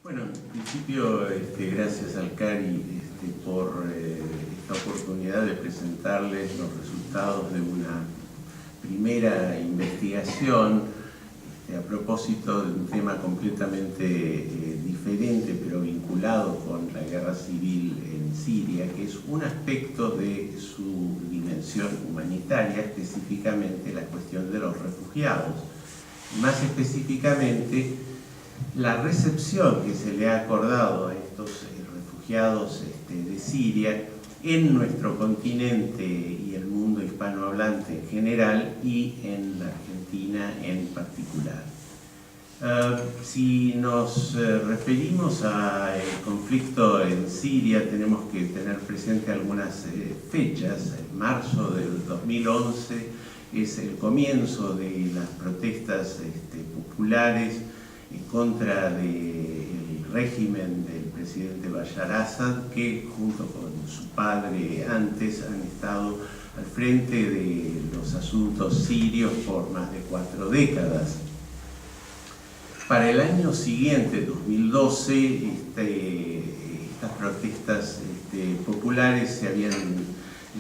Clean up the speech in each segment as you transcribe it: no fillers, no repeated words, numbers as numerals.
Bueno, en principio, gracias al CARI por esta oportunidad de presentarles los resultados de una primera investigación a propósito de un tema completamente diferente, pero vinculado con la guerra civil en Siria, que es un aspecto de su dimensión humanitaria, específicamente la cuestión de los refugiados. Más específicamente, la recepción que se le ha acordado a estos refugiados de Siria en nuestro continente y el mundo hispanohablante en general y en la Argentina en particular. Si nos referimos al conflicto en Siria, tenemos que tener presente algunas fechas. En marzo del 2011 es el comienzo de las protestas populares en contra del régimen del presidente Bashar Assad, que junto con su padre antes han estado al frente de los asuntos sirios por más de 4 décadas. Para el año siguiente, 2012, estas protestas populares se habían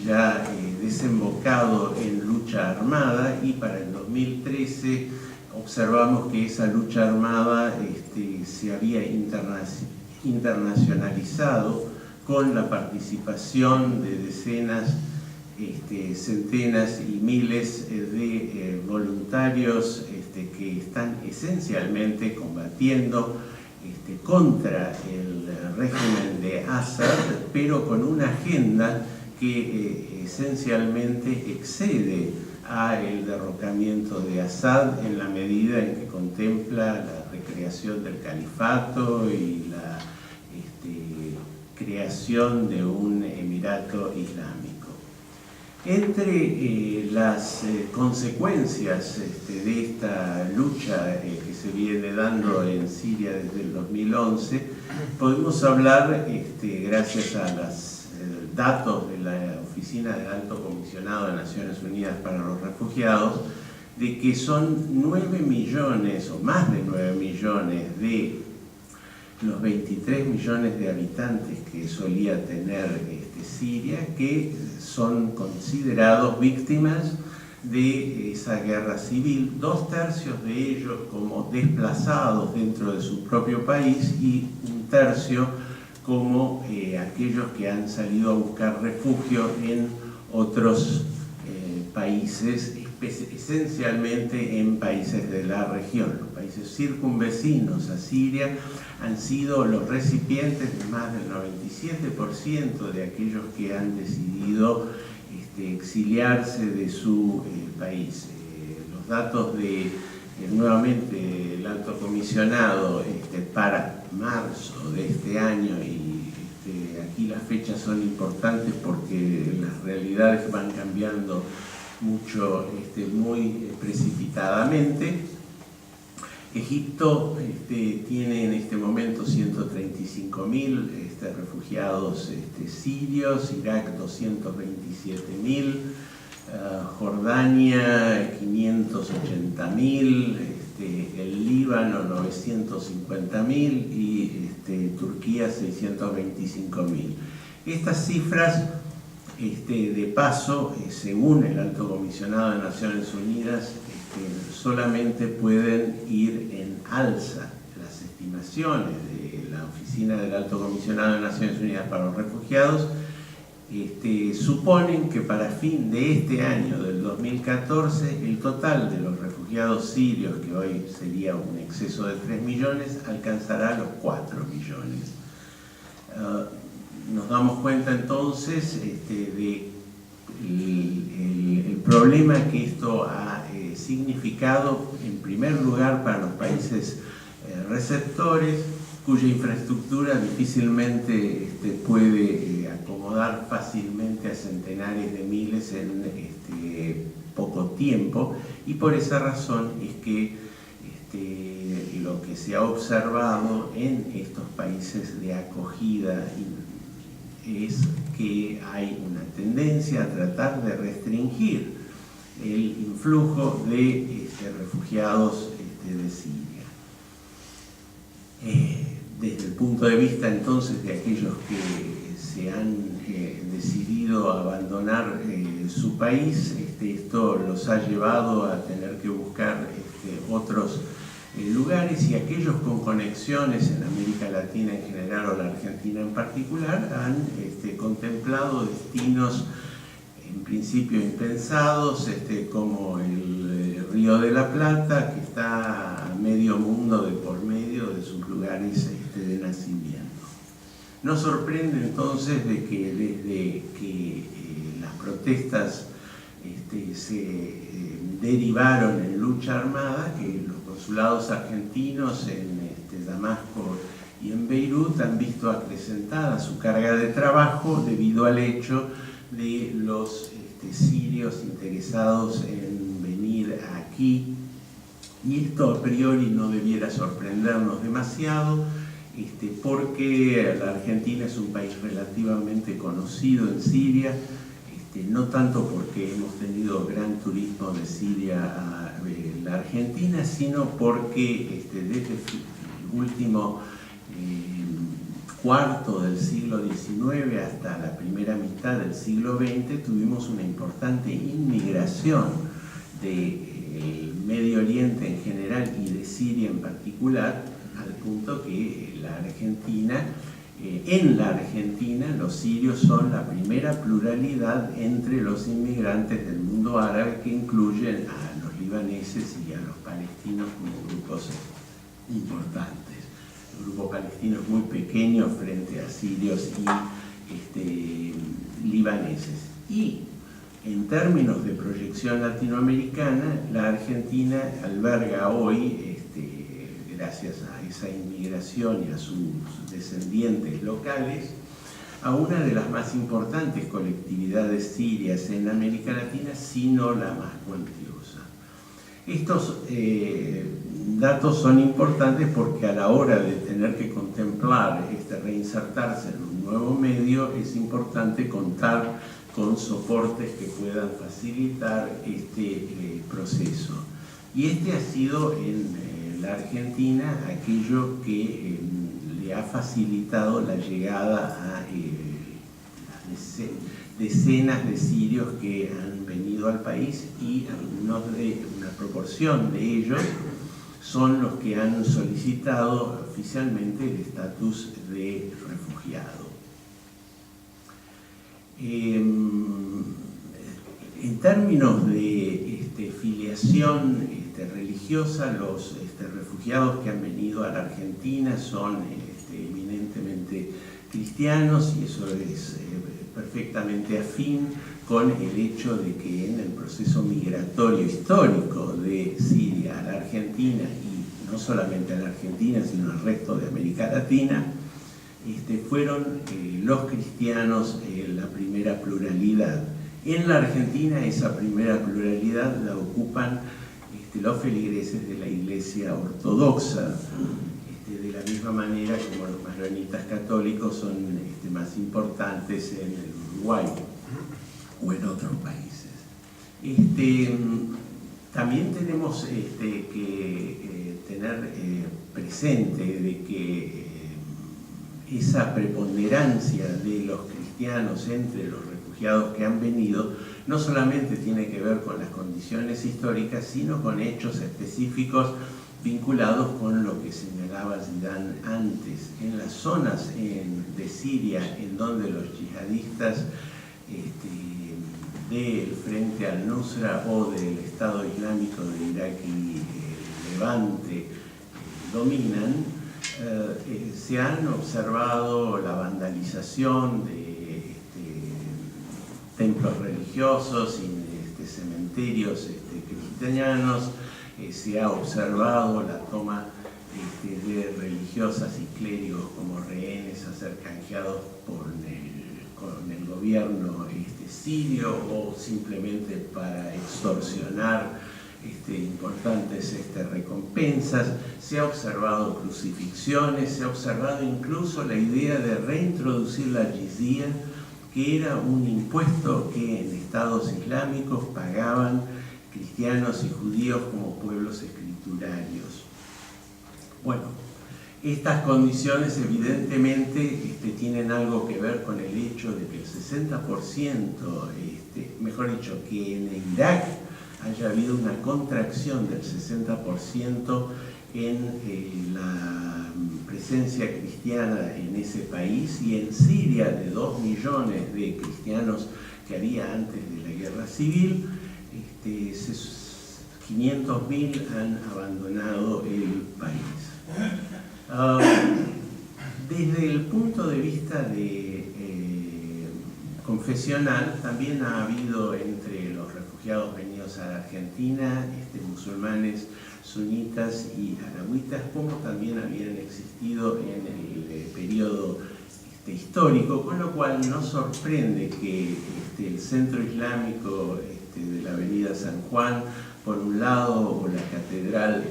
ya desembocado en lucha armada, y para el 2013 observamos que esa lucha armada se había internacionalizado con la participación de decenas, centenas y miles de voluntarios que están esencialmente combatiendo contra el régimen de Assad, pero con una agenda que esencialmente excede a el derrocamiento de Assad en la medida en que contempla la recreación del califato y la creación de un emirato islámico. Entre las consecuencias de esta lucha que se viene dando en Siria desde el 2011, podemos hablar, gracias a los datos de la Oficina del Alto Comisionado de Naciones Unidas para los Refugiados, de que son 9 millones o más de 9 millones de los 23 millones de habitantes que solía tener Siria, que son considerados víctimas de esa guerra civil, 2/3 de ellos como desplazados dentro de su propio país y 1/3 como aquellos que han salido a buscar refugio en otros países, esencialmente en países de la región. Los países circunvecinos a Siria han sido los recipientes de más del 97% de aquellos que han decidido exiliarse de su país. Los datos de, nuevamente, el Alto Comisionado para marzo de este año, y aquí las fechas son importantes porque las realidades van cambiando mucho, muy precipitadamente. Egipto tiene en este momento 135.000 refugiados sirios, Irak 227.000, Jordania 580.000, el Líbano 950.000 y Turquía 625.000. Estas cifras, de paso, según el Alto Comisionado de Naciones Unidas, solamente pueden ir en alza. Las estimaciones de la Oficina del Alto Comisionado de Naciones Unidas para los Refugiados suponen que para fin de este año, del 2014, el total de los refugiados sirios, que hoy sería un exceso de 3 millones, alcanzará los 4 millones. Nos damos cuenta entonces de el problema que esto ha significado, en primer lugar, para los países receptores, cuya infraestructura difícilmente puede acomodar fácilmente a centenares de miles en poco tiempo, y por esa razón es que lo que se ha observado en estos países de acogida es que hay una tendencia a tratar de restringir el influjo de refugiados de Siria. desde el punto de vista entonces de aquellos que se han decidido abandonar su país, esto los ha llevado a tener que buscar otros lugares, y aquellos con conexiones en América Latina en general o la Argentina en particular han contemplado destinos en principio impensados, como el Río de la Plata, que está a medio mundo de por medio de sus lugares de nacimiento. No sorprende entonces de que desde que las protestas se derivaron en lucha armada, que los consulados argentinos en Damasco y en Beirut han visto acrecentada su carga de trabajo debido al hecho de los sirios interesados en venir aquí, y esto a priori no debiera sorprendernos demasiado, porque la Argentina es un país relativamente conocido en Siria, no tanto porque hemos tenido gran turismo de Siria a la Argentina, sino porque desde el último cuarto del siglo XIX hasta la primera mitad del siglo XX tuvimos una importante inmigración del Medio Oriente en general y de Siria en particular, al punto que en la Argentina los sirios son la primera pluralidad entre los inmigrantes del mundo árabe, que incluyen a los libaneses y a los palestinos como grupos importantes. El grupo palestino es muy pequeño frente a sirios y libaneses. Y en términos de proyección latinoamericana, la Argentina alberga hoy, gracias a esa inmigración y a sus descendientes locales, a una de las más importantes colectividades sirias en América Latina, sino la más cuantiosa. Estos datos son importantes porque a la hora de tener que contemplar reinsertarse en un nuevo medio, es importante contar con soportes que puedan facilitar este proceso. Y ha sido en la Argentina aquello que le ha facilitado la llegada a las decenas de sirios que han venido al país, y una proporción de ellos son los que han solicitado oficialmente el estatus de refugiado. En términos de filiación religiosa, los refugiados que han venido a la Argentina son eminentemente cristianos, y eso es perfectamente afín con el hecho de que en el proceso migratorio histórico de Siria a la Argentina, y no solamente a la Argentina sino al resto de América Latina, fueron los cristianos la primera pluralidad. En la Argentina esa primera pluralidad la ocupan los feligreses de la Iglesia Ortodoxa, de la misma manera como los maronitas católicos son más importantes en el Uruguay o en otros países. También tenemos que tener presente de que esa preponderancia de los cristianos entre los refugiados que han venido no solamente tiene que ver con las condiciones históricas, sino con hechos específicos vinculados con lo que señalaba Zidane antes. En las zonas de Siria en donde los yihadistas del Frente al-Nusra o del Estado Islámico de Irak y Levante dominan, se han observado la vandalización de templos religiosos y cementerios cristianos, se ha observado la toma de religiosas y clérigos como rehenes a ser canjeados con el gobierno sirio, o simplemente para extorsionar importantes recompensas. Se ha observado crucifixiones, se ha observado incluso la idea de reintroducir la jizya, que era un impuesto que en estados islámicos pagaban cristianos y judíos como pueblos escriturarios. Bueno, Estas condiciones evidentemente tienen algo que ver con el hecho de que el 60%, mejor dicho, que en Irak haya habido una contracción del 60% en la presencia cristiana en ese país, y en Siria, de 2 millones de cristianos que había antes de la guerra civil, 500.000 han abandonado el país. Desde el punto de vista confesional, también ha habido entre los refugiados venidos a la Argentina musulmanes sunitas y alawitas, como también habían existido en el periodo histórico, con lo cual no sorprende que el centro islámico de la avenida San Juan, por un lado, o la catedral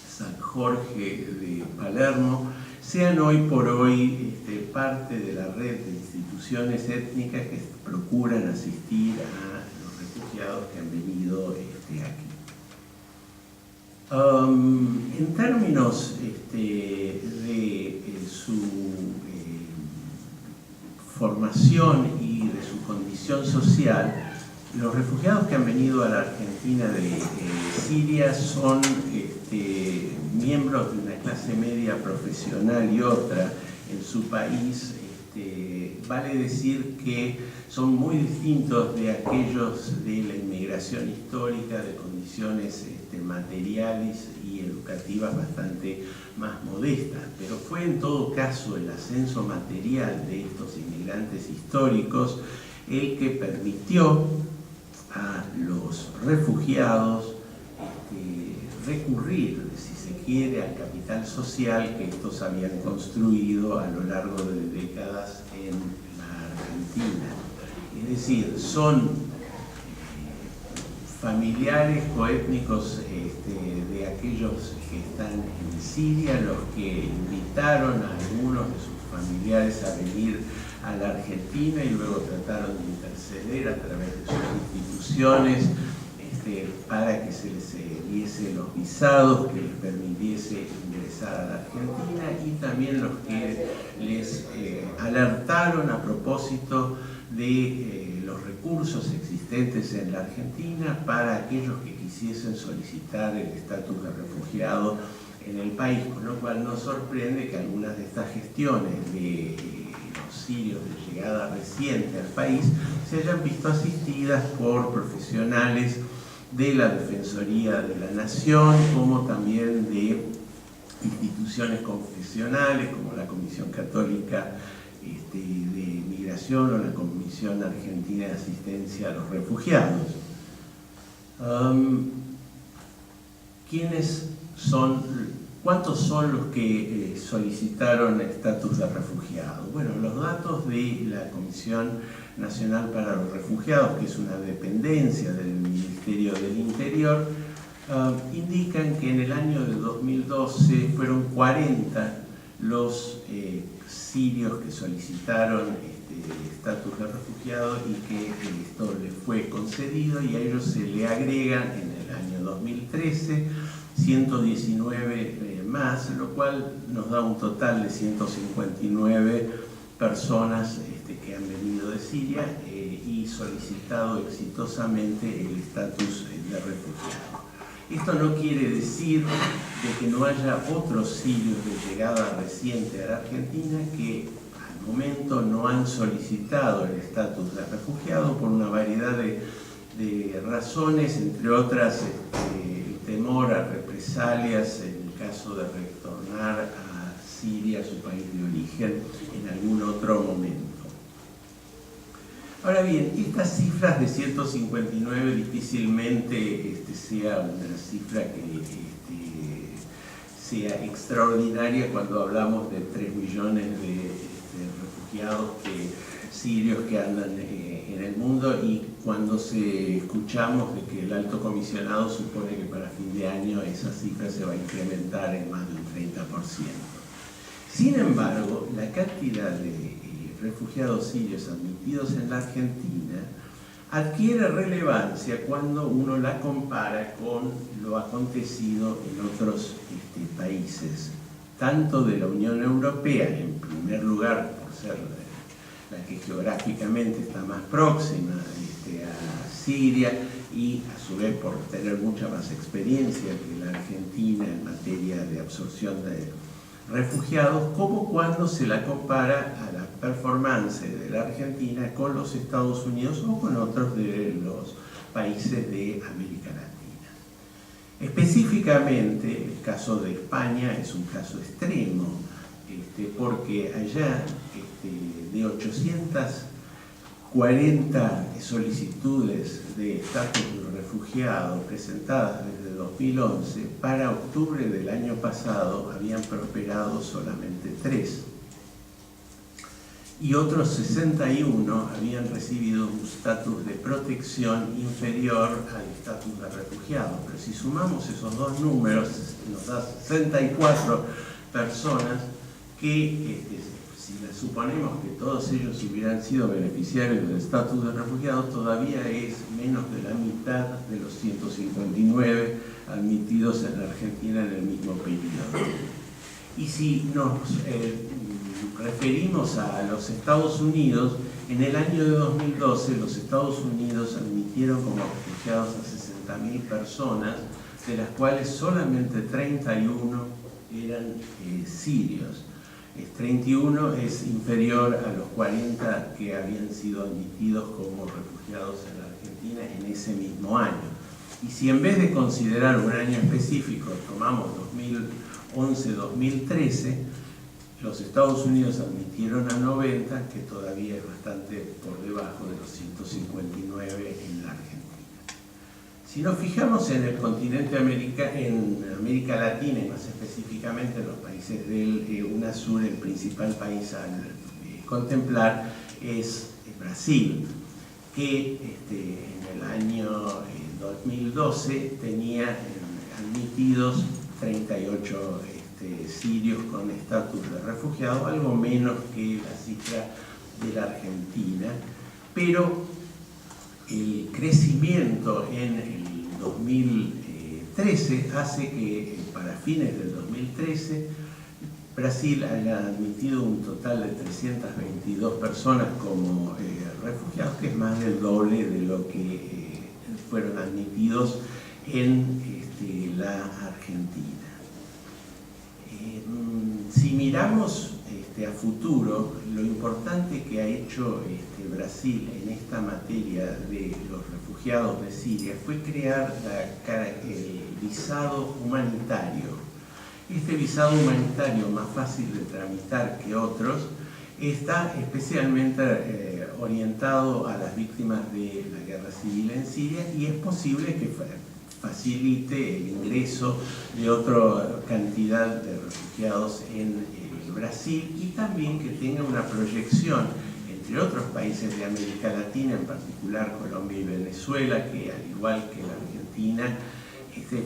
San Jorge de Palermo, sean hoy por hoy parte de la red de instituciones étnicas que procuran asistir a los refugiados que han venido aquí. En términos de su formación y de su condición social, los refugiados que han venido a la Argentina de Siria son miembros de una clase media profesional y otra en su país. Vale decir que son muy distintos de aquellos de la inmigración histórica, de condiciones materiales y educativas bastante más modestas, pero fue en todo caso el ascenso material de estos inmigrantes históricos el que permitió a los refugiados recurrir, si se quiere, al capital social que estos habían construido a lo largo de décadas en la Argentina. Es decir, son familiares coétnicos de aquellos que están en Siria los que invitaron a algunos de sus familiares a venir a la Argentina y luego trataron de interceder a través de sus instituciones para que se les diese los visados que les permitiese ingresar a la Argentina, y también los que les alertaron a propósito de los recursos existentes en la Argentina para aquellos que quisiesen solicitar el estatus de refugiado en el país, con lo cual no sorprende que algunas de estas gestiones de los sirios de llegada reciente al país se hayan visto asistidas por profesionales de la Defensoría de la Nación, como también de instituciones confesionales como la Comisión Católica de Migración o la Comisión Argentina de Asistencia a los Refugiados. ¿Cuántos son los que solicitaron estatus de refugiado? Bueno, los datos de la Comisión Nacional para los Refugiados, que es una dependencia del Ministerio del Interior, indican que en el año de 2012 fueron 40 los sirios que solicitaron estatus de refugiado y que esto les fue concedido, y a ellos se le agregan en el año 2013 119 más, lo cual nos da un total de 159 personas que han venido de Siria y solicitado exitosamente el estatus de refugiado. Esto no quiere decir de que no haya otros sirios de llegada reciente a la Argentina que al momento no han solicitado el estatus de refugiado por una variedad de razones, entre otras el temor a represalias en el caso de retornar a Siria, su país de origen, en algún otro momento. Ahora bien, estas cifras de 159 difícilmente sea una cifra que sea extraordinaria cuando hablamos de 3 millones de refugiados sirios que andan en el mundo, y cuando escuchamos de que el alto comisionado supone que para fin de año esa cifra se va a incrementar en más de un 30%. Sin embargo, la cantidad de refugiados sirios admitidos en la Argentina adquiere relevancia cuando uno la compara con lo acontecido en otros países tanto de la Unión Europea, en primer lugar por ser la que geográficamente está más próxima a Siria y a su vez por tener mucha más experiencia que la Argentina en materia de absorción de refugiados, como cuando se la compara a la performance de la Argentina con los Estados Unidos o con otros de los países de América Latina. Específicamente, el caso de España es un caso extremo, porque allá de 840 solicitudes de estatus de refugiado presentadas desde 2011, para octubre del año pasado habían prosperado solamente 3. Y otros 61 habían recibido un estatus de protección inferior al estatus de refugiado. Pero si sumamos esos dos números, nos da 64 personas que, si suponemos que todos ellos hubieran sido beneficiarios del estatus de refugiado, todavía es menos de la mitad de los 159 admitidos en la Argentina en el mismo periodo. Y si nos referimos a los Estados Unidos, en el año de 2012 los Estados Unidos admitieron como refugiados a 60.000 personas, de las cuales solamente 31 eran sirios. 31 es inferior a los 40 que habían sido admitidos como refugiados en la Argentina en ese mismo año. Y si en vez de considerar un año específico tomamos 2011-2013, los Estados Unidos admitieron a 90, que todavía es bastante por debajo de los 159 en la Argentina. Si nos fijamos en el continente en América Latina, y más específicamente en los países del UNASUR, el principal país a contemplar es Brasil, que en el año 2012 tenía admitidos 38 sirios con estatus de refugiado, algo menos que la cifra de la Argentina, pero el crecimiento en el 2013 hace que para fines del 2013 Brasil haya admitido un total de 322 personas como refugiados, que es más del doble de lo que fueron admitidos en la Argentina. Si miramos a futuro, lo importante que ha hecho Brasil en esta materia de los refugiados de Siria fue crear el visado humanitario. Este visado humanitario, más fácil de tramitar que otros, está especialmente orientado a las víctimas de la guerra civil en Siria, y es posible que facilite el ingreso de otra cantidad de refugiados en Brasil, y también que tenga una proyección entre otros países de América Latina, en particular Colombia y Venezuela, que al igual que la Argentina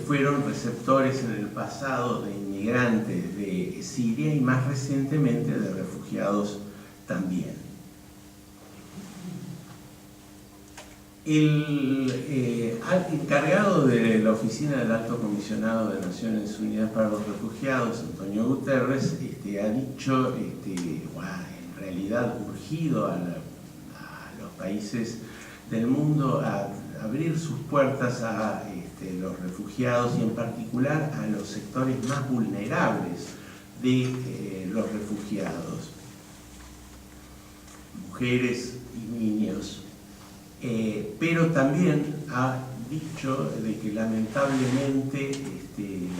fueron receptores en el pasado de inmigrantes de Siria y más recientemente de refugiados también. El encargado de la Oficina del Alto Comisionado de Naciones Unidas para los Refugiados, Antonio Guterres, ha dicho, en realidad urgido a los países del mundo a abrir sus puertas a los refugiados, y en particular a los sectores más vulnerables de los refugiados, mujeres y niños. Pero también ha dicho de que lamentablemente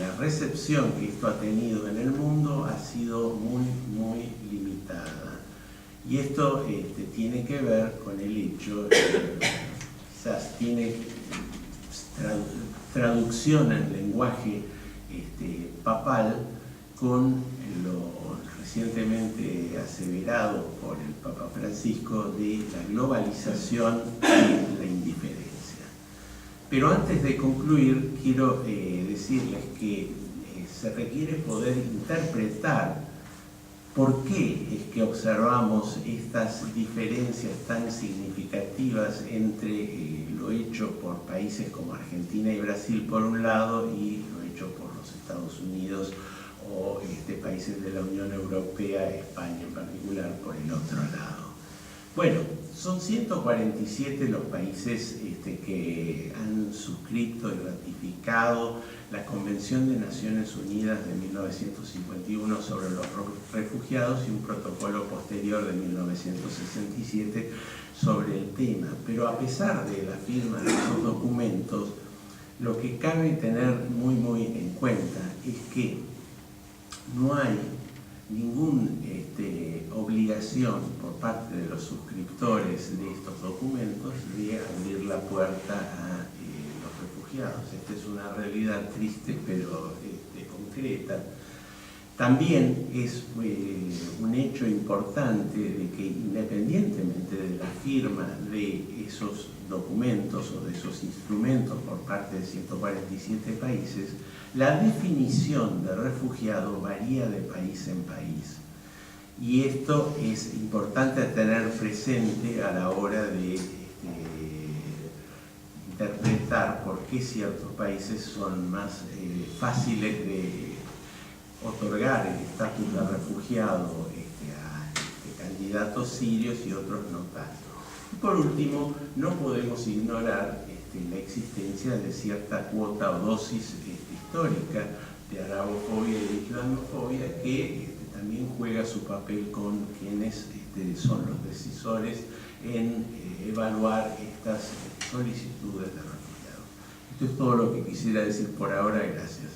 la recepción que esto ha tenido en el mundo ha sido muy, muy limitada. Y esto tiene que ver con el hecho, quizás tiene traducción en lenguaje papal con lo recientemente aseverado por el Papa Francisco de la globalización y la indiferencia. Pero antes de concluir, quiero decirles que se requiere poder interpretar por qué es que observamos estas diferencias tan significativas entre lo hecho por países como Argentina y Brasil por un lado y lo hecho por los Estados Unidos o países de la Unión Europea, España en particular, por el otro lado. Bueno, son 147 los países que han suscrito y ratificado la Convención de Naciones Unidas de 1951 sobre los refugiados y un protocolo posterior de 1967 sobre el tema. Pero a pesar de la firma de esos documentos, lo que cabe tener muy en cuenta es que no hay ninguna obligación por parte de los suscriptores de estos documentos de abrir la puerta a los refugiados. Esta es una realidad triste pero concreta. También es un hecho importante de que independientemente de la firma de esos documentos o de esos instrumentos por parte de 147 países, la definición de refugiado varía de país en país. Y esto es importante tener presente a la hora de interpretar por qué ciertos países son más fáciles de otorgar el estatus de refugiado a candidatos sirios y otros no tanto. Y por último, no podemos ignorar la existencia de cierta cuota o dosis histórica de arabofobia y de islamofobia que también juega su papel con quienes son los decisores en evaluar estas solicitudes de refugiados. Esto es todo lo que quisiera decir por ahora. Gracias.